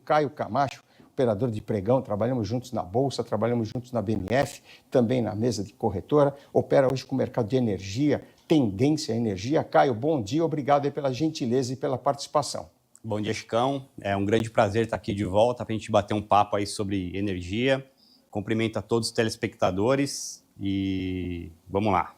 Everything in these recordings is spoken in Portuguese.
Caio Camacho, operador de pregão, trabalhamos juntos na Bolsa, trabalhamos juntos na BMF, também na mesa de corretora, opera hoje com o mercado de energia, tendência à energia. Caio, bom dia, obrigado aí pela gentileza e pela participação. Bom dia, Chicão. É um grande prazer estar aqui de volta para a gente bater um papo aí sobre energia. Cumprimento a todos os telespectadores e vamos lá.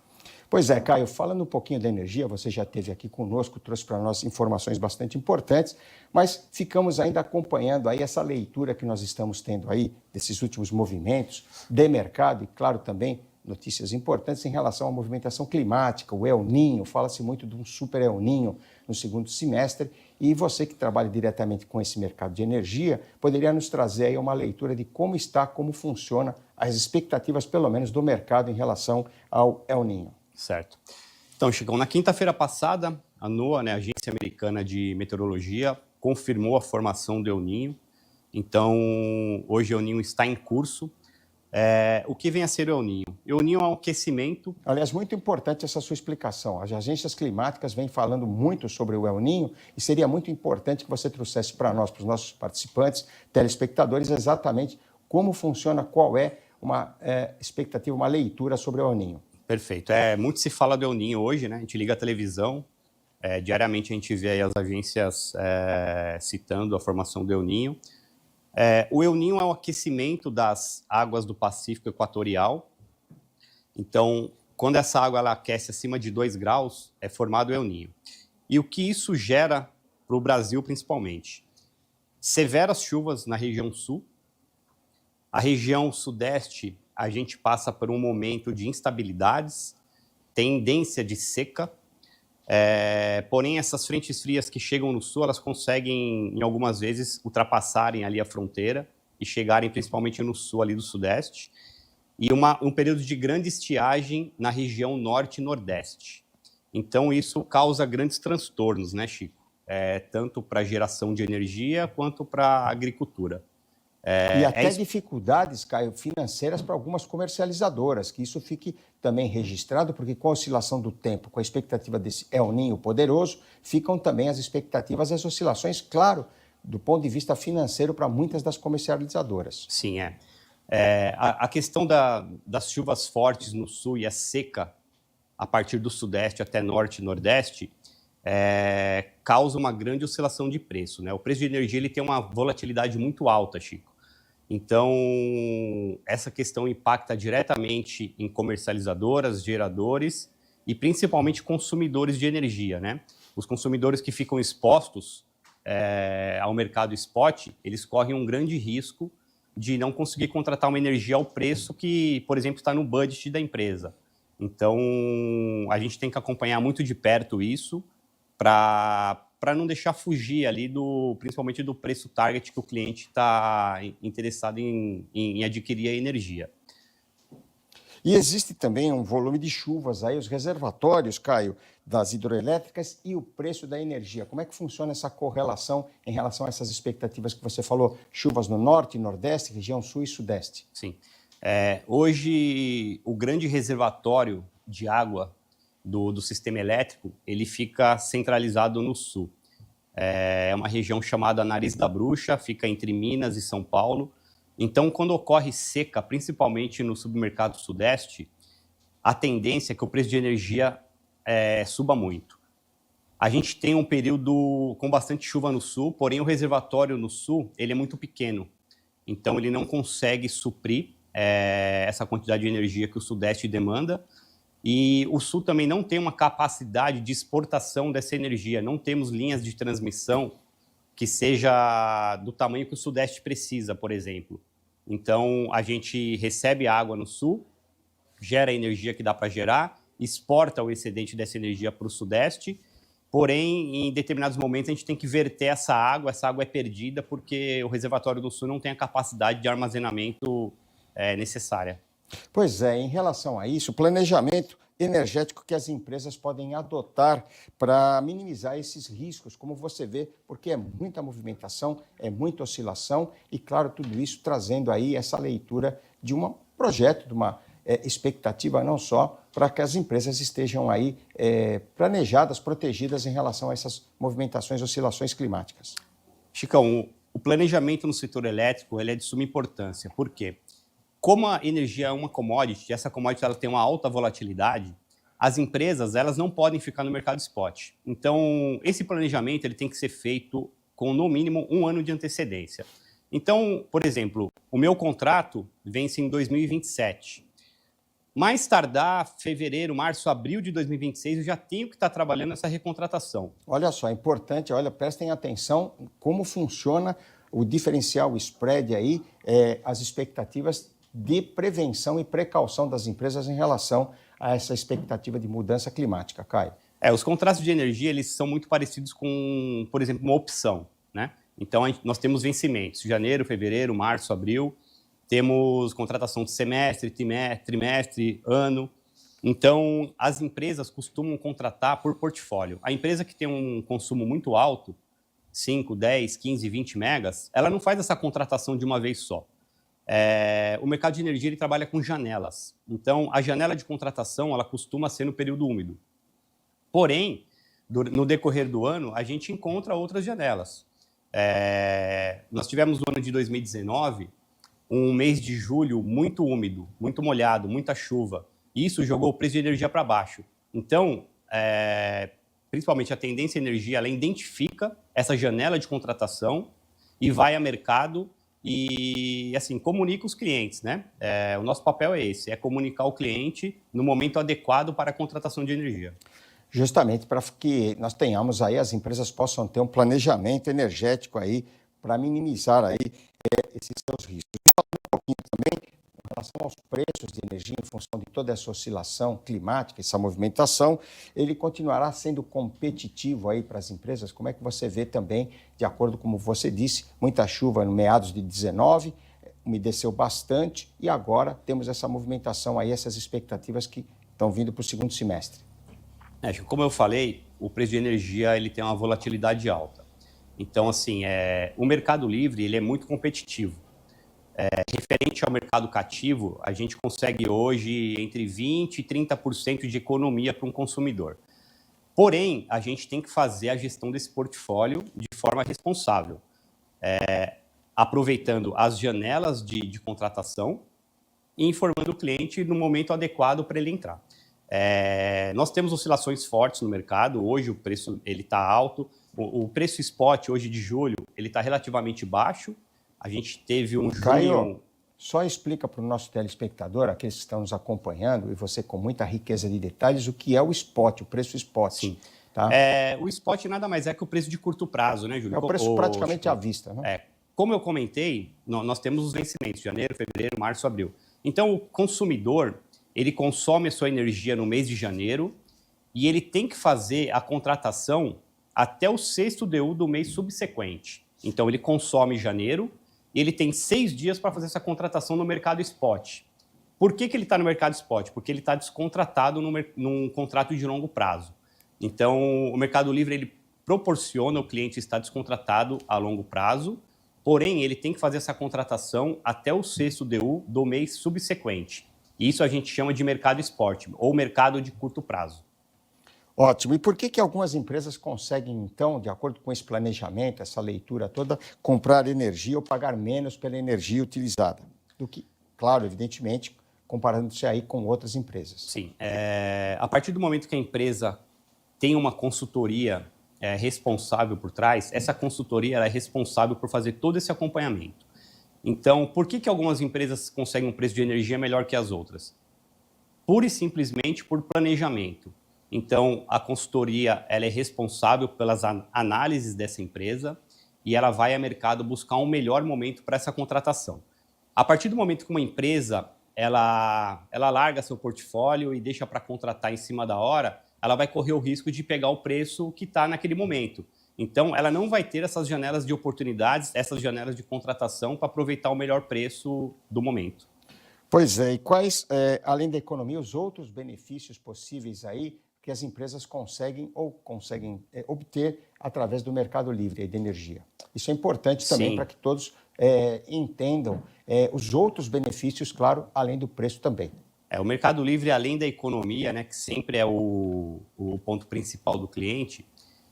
Pois é, Caio, falando um pouquinho da energia, você já esteve aqui conosco, trouxe para nós informações bastante importantes, mas ficamos ainda acompanhando aí essa leitura que nós estamos tendo aí desses últimos movimentos de mercado e, claro, também notícias importantes em relação à movimentação climática, o El Niño, fala-se muito de um super El Niño no segundo semestre, e você que trabalha diretamente com esse mercado de energia, poderia nos trazer aí uma leitura de como está, como funciona as expectativas, pelo menos, do mercado em relação ao El Niño. Certo. Então, Chicão, na quinta-feira passada, a NOAA, a Agência Americana de Meteorologia, confirmou a formação do El Niño. Então, hoje o El Niño está em curso. O que vem a ser o El Niño? O El Niño é um aquecimento... Aliás, muito importante essa sua explicação. As agências climáticas vêm falando muito sobre o El Niño e seria muito importante que você trouxesse para nós, para os nossos participantes, telespectadores, exatamente como funciona, qual é uma expectativa, uma leitura sobre o El Niño. Perfeito. Muito se fala do El Niño hoje, né? A gente liga a televisão, diariamente a gente vê aí as agências citando a formação do El Niño. O El Niño é o aquecimento das águas do Pacífico Equatorial. Então, quando essa água ela aquece acima de 2 graus, é formado o El Niño. E o que isso gera para o Brasil, principalmente? Severas chuvas na região sul. A região sudeste, a gente passa por um momento de instabilidades, tendência de seca, porém essas frentes frias que chegam no sul, elas conseguem, em algumas vezes, ultrapassarem ali a fronteira e chegarem principalmente no sul ali do sudeste, e um período de grande estiagem na região norte e nordeste. Então isso causa grandes transtornos, né, Chico? Tanto para a geração de energia quanto para a agricultura. E até dificuldades, Caio, financeiras para algumas comercializadoras, que isso fique também registrado, porque com a oscilação do tempo, com a expectativa desse El Niño poderoso, ficam também as expectativas e as oscilações, claro, do ponto de vista financeiro para muitas das comercializadoras. Sim, a questão das chuvas fortes no sul e a seca a partir do sudeste até norte e nordeste causa uma grande oscilação de preço, né? O preço de energia ele tem uma volatilidade muito alta, Chico. Então, essa questão impacta diretamente em comercializadoras, geradores e principalmente consumidores de energia, né? Os consumidores que ficam expostos ao mercado spot, eles correm um grande risco de não conseguir contratar uma energia ao preço que, por exemplo, está no budget da empresa. Então, a gente tem que acompanhar muito de perto isso para não deixar fugir ali principalmente do preço target que o cliente está interessado em adquirir a energia. E existe também um volume de chuvas aí, os reservatórios, Caio, das hidroelétricas e o preço da energia. Como é que funciona essa correlação em relação a essas expectativas que você falou? Chuvas no norte, nordeste, região sul e sudeste. Sim. Hoje, o grande reservatório de água do sistema elétrico, ele fica centralizado no sul. É uma região chamada Nariz da Bruxa, fica entre Minas e São Paulo. Então, quando ocorre seca, principalmente no submercado sudeste, a tendência é que o preço de energia suba muito. A gente tem um período com bastante chuva no sul, porém o reservatório no sul ele é muito pequeno. Então, ele não consegue suprir essa quantidade de energia que o sudeste demanda. E o sul também não tem uma capacidade de exportação dessa energia. Não temos linhas de transmissão que seja do tamanho que o sudeste precisa, por exemplo. Então, a gente recebe água no sul, gera a energia que dá para gerar, exporta o excedente dessa energia para o sudeste, porém, em determinados momentos, a gente tem que verter essa água é perdida porque o reservatório do sul não tem a capacidade de armazenamento necessária. Pois é, em relação a isso, o planejamento energético que as empresas podem adotar para minimizar esses riscos, como você vê, porque é muita movimentação, é muita oscilação e, claro, tudo isso trazendo aí essa leitura de um projeto, de uma expectativa não só para que as empresas estejam aí planejadas, protegidas em relação a essas movimentações, oscilações climáticas. Chicão, o planejamento no setor elétrico ele é de suma importância. Por quê? Como a energia é uma commodity, e essa commodity ela tem uma alta volatilidade, as empresas elas não podem ficar no mercado spot. Então, esse planejamento ele tem que ser feito com, no mínimo, 1 ano de antecedência. Então, por exemplo, o meu contrato vence em 2027. Mais tardar, fevereiro, março, abril de 2026, eu já tenho que estar trabalhando essa recontratação. Olha só, é importante, olha, prestem atenção como funciona o diferencial, o spread aí, as expectativas de prevenção e precaução das empresas em relação a essa expectativa de mudança climática, Caio. Os contratos de energia eles são muito parecidos com, por exemplo, uma opção, né? Então, nós temos vencimentos, janeiro, fevereiro, março, abril, temos contratação de semestre, trimestre, ano. Então, as empresas costumam contratar por portfólio. A empresa que tem um consumo muito alto, 5, 10, 15, 20 megas, ela não faz essa contratação de uma vez só. O mercado de energia ele trabalha com janelas. Então, a janela de contratação ela costuma ser no período úmido. Porém, no decorrer do ano, a gente encontra outras janelas. Nós tivemos no ano de 2019 um mês de julho muito úmido, muito molhado, muita chuva. E isso jogou o preço de energia para baixo. Então, principalmente a Tendência Energia, ela identifica essa janela de contratação e vai a mercado e, assim, comunica os clientes, né? O nosso papel é esse, é comunicar o cliente no momento adequado para a contratação de energia. Justamente para que nós tenhamos aí, as empresas possam ter um planejamento energético aí para minimizar aí esses seus riscos. Um pouquinho também em relação aos preços de energia em função de toda essa oscilação climática, essa movimentação, ele continuará sendo competitivo aí para as empresas? Como é que você vê também, de acordo com como você disse, muita chuva no meados de 19, umedeceu bastante e agora temos essa movimentação aí, essas expectativas que estão vindo para o segundo semestre. Como eu falei, o preço de energia ele tem uma volatilidade alta. Então, assim, o mercado livre ele é muito competitivo. Referente ao mercado cativo, a gente consegue hoje entre 20% e 30% de economia para um consumidor. Porém, a gente tem que fazer a gestão desse portfólio de forma responsável, aproveitando as janelas de contratação e informando o cliente no momento adequado para ele entrar. Nós temos oscilações fortes no mercado, hoje o preço está alto, o preço spot hoje de julho ele está relativamente baixo, a gente teve um Caio, só explica para o nosso telespectador, aqueles que estão nos acompanhando, e você com muita riqueza de detalhes, o que é o spot, o preço spot. Sim. Tá? O spot nada mais é que o preço de curto prazo, né, Júlio? É o preço praticamente à vista, né? Como eu comentei, nós temos os vencimentos, janeiro, fevereiro, março, abril. Então, o consumidor, ele consome a sua energia no mês de janeiro e ele tem que fazer a contratação até o 6º DU do mês subsequente. Então, ele consome em janeiro e ele tem 6 dias para fazer essa contratação no mercado spot. Por que ele está no mercado spot? Porque ele está descontratado num contrato de longo prazo. Então, o Mercado Livre ele proporciona o cliente estar descontratado a longo prazo, porém, ele tem que fazer essa contratação até o 6º DU do mês subsequente. Isso a gente chama de mercado spot, ou mercado de curto prazo. Ótimo. E por que algumas empresas conseguem, então, de acordo com esse planejamento, essa leitura toda, comprar energia ou pagar menos pela energia utilizada? Do que, claro, evidentemente, comparando-se aí com outras empresas. Sim. A partir do momento que a empresa tem uma consultoria responsável por trás, essa consultoria ela é responsável por fazer todo esse acompanhamento. Então, por que algumas empresas conseguem um preço de energia melhor que as outras? Pura e simplesmente por planejamento. Então, a consultoria ela é responsável pelas análises dessa empresa e ela vai ao mercado buscar um melhor momento para essa contratação. A partir do momento que uma empresa ela larga seu portfólio e deixa para contratar em cima da hora, ela vai correr o risco de pegar o preço que está naquele momento. Então, ela não vai ter essas janelas de oportunidades, essas janelas de contratação para aproveitar o melhor preço do momento. Pois é, e quais, além da economia, os outros benefícios possíveis aí que as empresas conseguem obter através do mercado livre de energia? Isso é importante também para que todos entendam os outros benefícios, claro, além do preço também. O Mercado Livre, além da economia, né, que sempre é o ponto principal do cliente,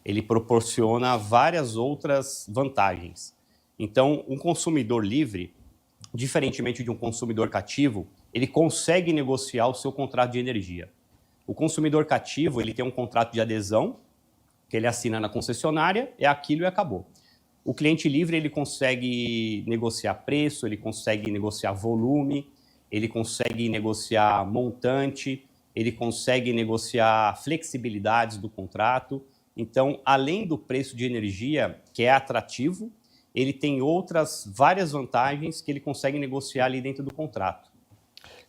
ele proporciona várias outras vantagens. Então, um consumidor livre, diferentemente de um consumidor cativo, ele consegue negociar o seu contrato de energia. O consumidor cativo, ele tem um contrato de adesão, que ele assina na concessionária, é aquilo e acabou. O cliente livre, ele consegue negociar preço, ele consegue negociar volume, ele consegue negociar montante, ele consegue negociar flexibilidades do contrato. Então, além do preço de energia, que é atrativo, ele tem outras várias vantagens que ele consegue negociar ali dentro do contrato.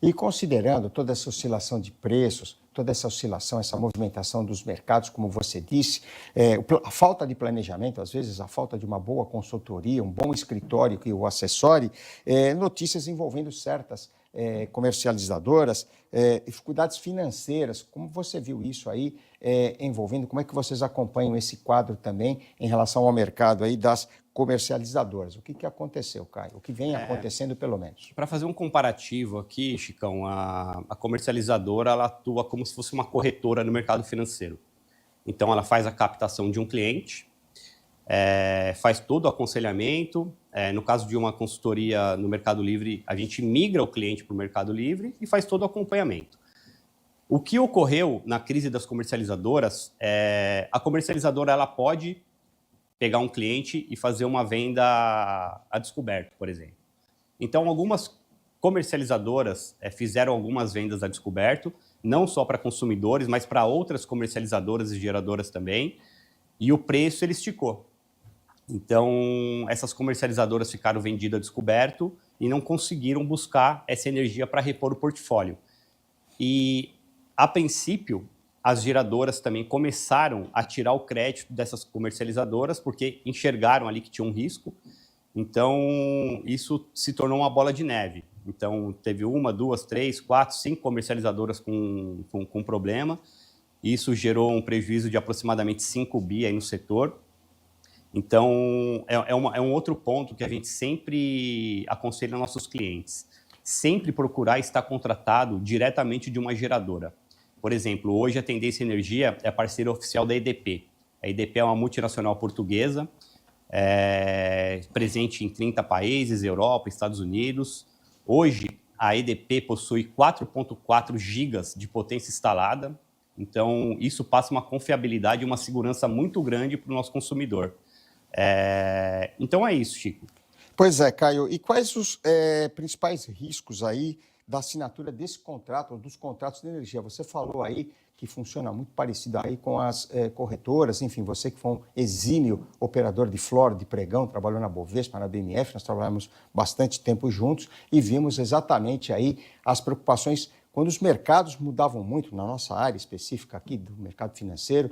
E considerando toda essa oscilação de preços, toda essa oscilação, essa movimentação dos mercados, como você disse, a falta de planejamento, às vezes a falta de uma boa consultoria, um bom escritório que o assessore, notícias envolvendo certas comercializadoras, dificuldades financeiras, como você viu isso aí envolvendo, como é que vocês acompanham esse quadro também em relação ao mercado aí das comercializadoras? O que aconteceu, Caio? O que vem acontecendo, pelo menos? Para fazer um comparativo aqui, Chicão, a comercializadora ela atua como se fosse uma corretora no mercado financeiro. Então, ela faz a captação de um cliente, faz todo o aconselhamento. No caso de uma consultoria no Mercado Livre, a gente migra o cliente para o Mercado Livre e faz todo o acompanhamento. O que ocorreu na crise das comercializadoras, a comercializadora ela pode pegar um cliente e fazer uma venda a descoberto, por exemplo. Então, algumas comercializadoras fizeram algumas vendas a descoberto, não só para consumidores, mas para outras comercializadoras e geradoras também, e o preço ele esticou. Então, essas comercializadoras ficaram vendidas a descoberto e não conseguiram buscar essa energia para repor o portfólio. E, a princípio, as geradoras também começaram a tirar o crédito dessas comercializadoras porque enxergaram ali que tinha um risco. Então, isso se tornou uma bola de neve. Então, teve 1, 2, 3, 4, 5 comercializadoras com problema. Isso gerou um prejuízo de aproximadamente 5 bi aí no setor. Então, é um outro ponto que a gente sempre aconselha nossos clientes. Sempre procurar estar contratado diretamente de uma geradora. Por exemplo, hoje a Tendência Energia é parceira oficial da EDP. A EDP é uma multinacional portuguesa, presente em 30 países, Europa, Estados Unidos. Hoje, a EDP possui 4,4 gigas de potência instalada. Então, isso passa uma confiabilidade e uma segurança muito grande para o nosso consumidor. Então, é isso, Chico. Pois é, Caio. E quais os principais riscos aí da assinatura desse contrato, ou dos contratos de energia? Você falou aí que funciona muito parecido aí com as corretoras, enfim, você que foi um exímio operador de flora, de pregão, trabalhou na Bovespa, na BMF, nós trabalhamos bastante tempo juntos e vimos exatamente aí as preocupações quando os mercados mudavam muito, na nossa área específica aqui do mercado financeiro,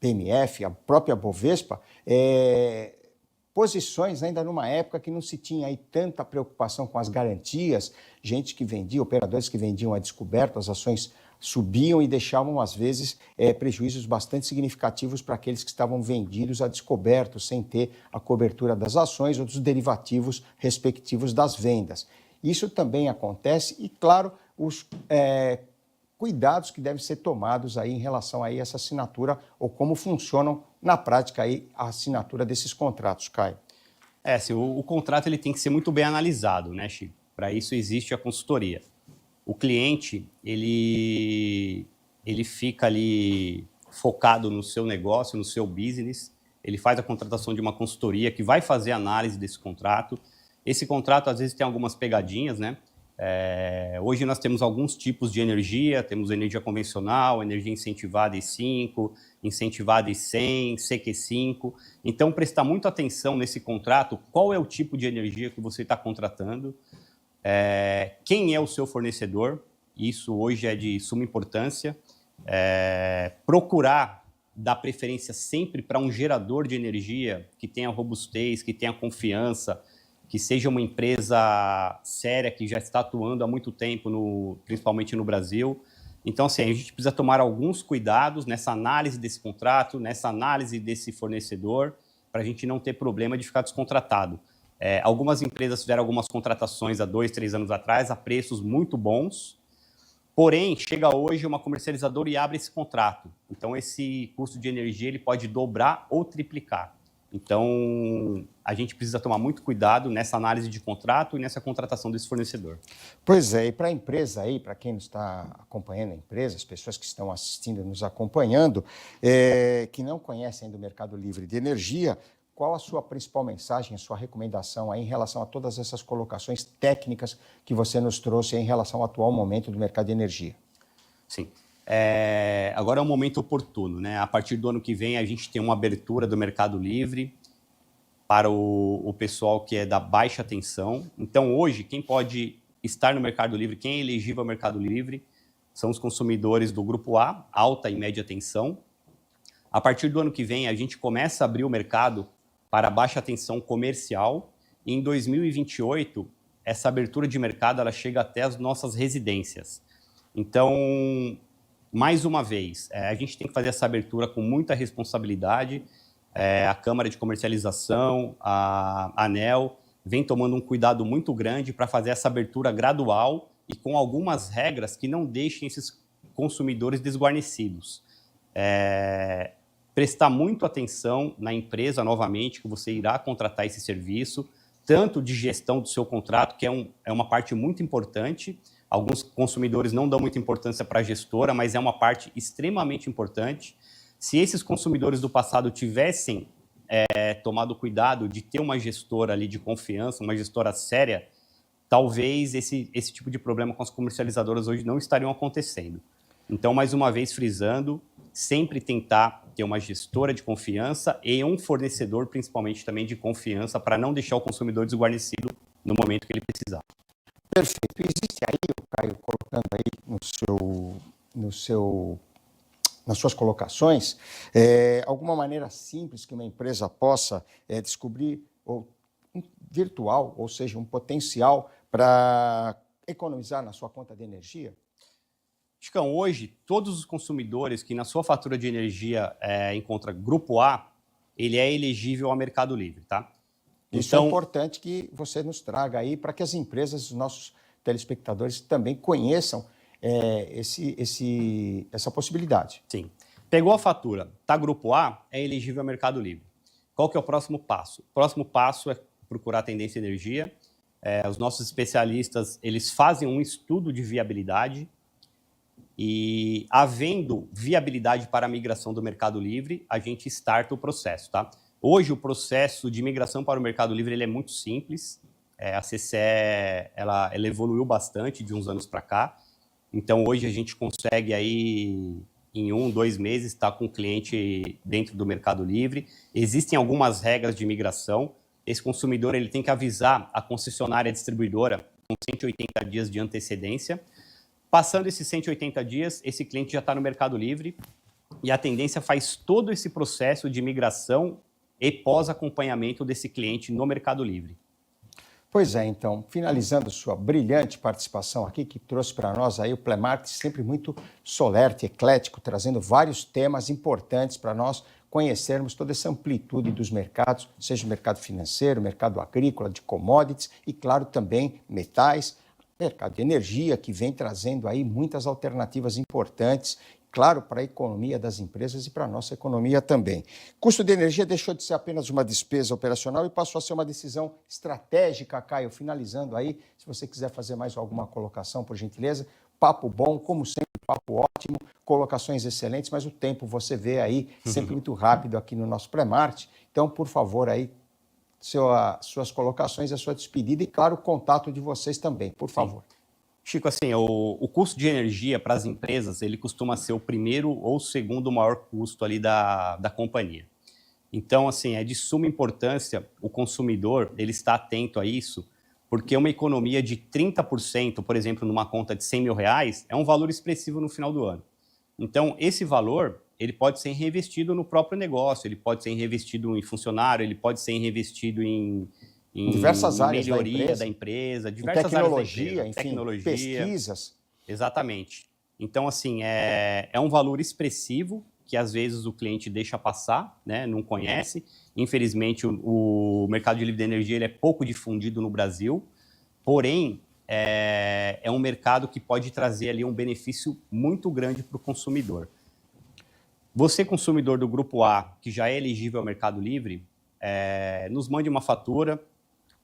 BMF, a própria Bovespa, posições ainda numa época que não se tinha aí tanta preocupação com as garantias, gente que vendia, operadores que vendiam a descoberto, as ações subiam e deixavam, às vezes, prejuízos bastante significativos para aqueles que estavam vendidos a descoberto, sem ter a cobertura das ações ou dos derivativos respectivos das vendas. Isso também acontece e, claro, os cuidados que devem ser tomados aí em relação a essa assinatura ou como funcionam na prática aí a assinatura desses contratos, Caio. Sim, o contrato ele tem que ser muito bem analisado, né, Chico? Para isso existe a consultoria. O cliente, ele fica ali focado no seu negócio, no seu business, ele faz a contratação de uma consultoria que vai fazer análise desse contrato. Esse contrato, às vezes, tem algumas pegadinhas, né? Hoje nós temos alguns tipos de energia, temos energia convencional, energia incentivada E5, incentivada E100, CQ5. Então, prestar muita atenção nesse contrato, qual é o tipo de energia que você está contratando, quem é o seu fornecedor, isso hoje é de suma importância, procurar dar preferência sempre para um gerador de energia que tenha robustez, que tenha confiança, que seja uma empresa séria, que já está atuando há muito tempo, principalmente no Brasil. Então, assim, a gente precisa tomar alguns cuidados nessa análise desse contrato, nessa análise desse fornecedor, para a gente não ter problema de ficar descontratado. Algumas empresas fizeram algumas contratações há 2, 3 anos atrás, a preços muito bons, porém, chega hoje uma comercializadora e abre esse contrato. Então, esse custo de energia ele pode dobrar ou triplicar. Então, a gente precisa tomar muito cuidado nessa análise de contrato e nessa contratação desse fornecedor. Pois é, e para a empresa aí, para quem está acompanhando a empresa, as pessoas que estão assistindo, nos acompanhando, que não conhecem ainda o Mercado Livre de Energia, qual a sua principal mensagem, a sua recomendação aí em relação a todas essas colocações técnicas que você nos trouxe em relação ao atual momento do mercado de energia? Sim. Agora é um momento oportuno, né? A partir do ano que vem, a gente tem uma abertura do Mercado Livre para o pessoal que é da baixa tensão. Então, hoje, quem pode estar no Mercado Livre, quem é elegível ao Mercado Livre, são os consumidores do grupo A, alta e média tensão. A partir do ano que vem, a gente começa a abrir o mercado para baixa tensão comercial. E em 2028, essa abertura de mercado ela chega até as nossas residências. Então, mais uma vez, a gente tem que fazer essa abertura com muita responsabilidade. A Câmara de Comercialização, a ANEEL, vem tomando um cuidado muito grande para fazer essa abertura gradual e com algumas regras que não deixem esses consumidores desguarnecidos. Prestar muito atenção na empresa, novamente, que você irá contratar esse serviço, tanto de gestão do seu contrato, que é uma parte muito importante. Alguns consumidores não dão muita importância para a gestora, mas é uma parte extremamente importante. Se esses consumidores do passado tivessem tomado cuidado de ter uma gestora ali de confiança, uma gestora séria, talvez esse tipo de problema com as comercializadoras hoje não estariam acontecendo. Então, mais uma vez, frisando, sempre tentar ter uma gestora de confiança e um fornecedor, principalmente também de confiança, para não deixar o consumidor desguarnecido no momento que ele precisar. Perfeito. Existe aí, Caio, colocando aí nas suas colocações, alguma maneira simples que uma empresa possa descobrir um virtual, ou seja, um potencial para economizar na sua conta de energia? Chicão, hoje, todos os consumidores que na sua fatura de energia encontra Grupo A, ele é elegível ao Mercado Livre, tá? Isso é importante que você nos traga aí para que as empresas, os nossos telespectadores também conheçam essa possibilidade. Sim. Pegou a fatura, tá Grupo A, é elegível ao Mercado Livre. Qual que é o próximo passo? O próximo passo é procurar a Tendência Energia. Os nossos especialistas, eles fazem um estudo de viabilidade e, havendo viabilidade para a migração do Mercado Livre, a gente starta o processo, tá? Hoje, o processo de migração para o Mercado Livre ele é muito simples. A CCE ela evoluiu bastante de uns anos para cá. Então, hoje, a gente consegue, aí, em 1, 2 meses, estar com o cliente dentro do Mercado Livre. Existem algumas regras de migração. Esse consumidor ele tem que avisar a concessionária distribuidora com 180 dias de antecedência. Passando esses 180 dias, esse cliente já está no Mercado Livre e a Tendência faz todo esse processo de migração e pós-acompanhamento desse cliente no Mercado Livre. Pois é, então, finalizando sua brilhante participação aqui, que trouxe para nós aí o Plemart, sempre muito solerte, eclético, trazendo vários temas importantes para nós conhecermos toda essa amplitude dos mercados, seja o mercado financeiro, mercado agrícola, de commodities e, claro, também metais, mercado de energia, que vem trazendo aí muitas alternativas importantes, claro, para a economia das empresas e para a nossa economia também. Custo de energia deixou de ser apenas uma despesa operacional e passou a ser uma decisão estratégica, Caio. Finalizando aí, se você quiser fazer mais alguma colocação, por gentileza, papo bom, como sempre, papo ótimo, colocações excelentes, mas o tempo você vê aí sempre muito rápido aqui no nosso Premart. Então, por favor, aí, suas colocações, a sua despedida e, claro, o contato de vocês também, por favor. Sim. Chico, assim, o custo de energia para as empresas, ele costuma ser o primeiro ou segundo maior custo ali da companhia. Então, assim, é de suma importância o consumidor, ele está atento a isso, porque uma economia de 30%, por exemplo, numa conta de R$100 mil, é um valor expressivo no final do ano. Então, esse valor, ele pode ser reinvestido no próprio negócio, ele pode ser reinvestido em funcionário, ele pode ser reinvestido em diversas áreas melhoria da empresa, diversas tecnologia, áreas da empresa, enfim, tecnologia, pesquisas. Exatamente. Então, assim, é um valor expressivo que às vezes o cliente deixa passar, né, não conhece. Infelizmente, o mercado de livre de energia ele é pouco difundido no Brasil, porém, é um mercado que pode trazer ali um benefício muito grande para o consumidor. Você, consumidor do Grupo A, que já é elegível ao Mercado Livre, nos mande uma fatura,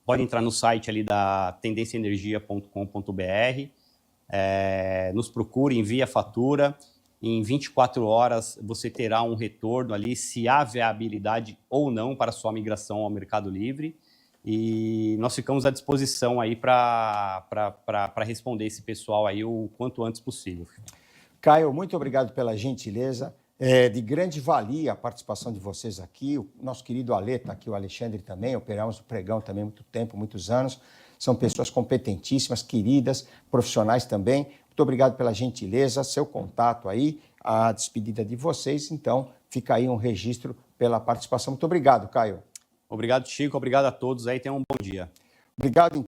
pode entrar no site ali da tendenciaenergia.com.br, nos procure, envie a fatura, em 24 horas você terá um retorno ali, se há viabilidade ou não para sua migração ao Mercado Livre, e nós ficamos à disposição aí para responder esse pessoal aí o quanto antes possível. Caio, muito obrigado pela gentileza. É de grande valia a participação de vocês aqui. O nosso querido Ale está aqui, o Alexandre também, operamos o Pregão também há muito tempo, muitos anos. São pessoas competentíssimas, queridas, profissionais também. Muito obrigado pela gentileza, seu contato aí, a despedida de vocês. Então, fica aí um registro pela participação. Muito obrigado, Caio. Obrigado, Chico. Obrigado a todos aí. Tenham um bom dia. Obrigado.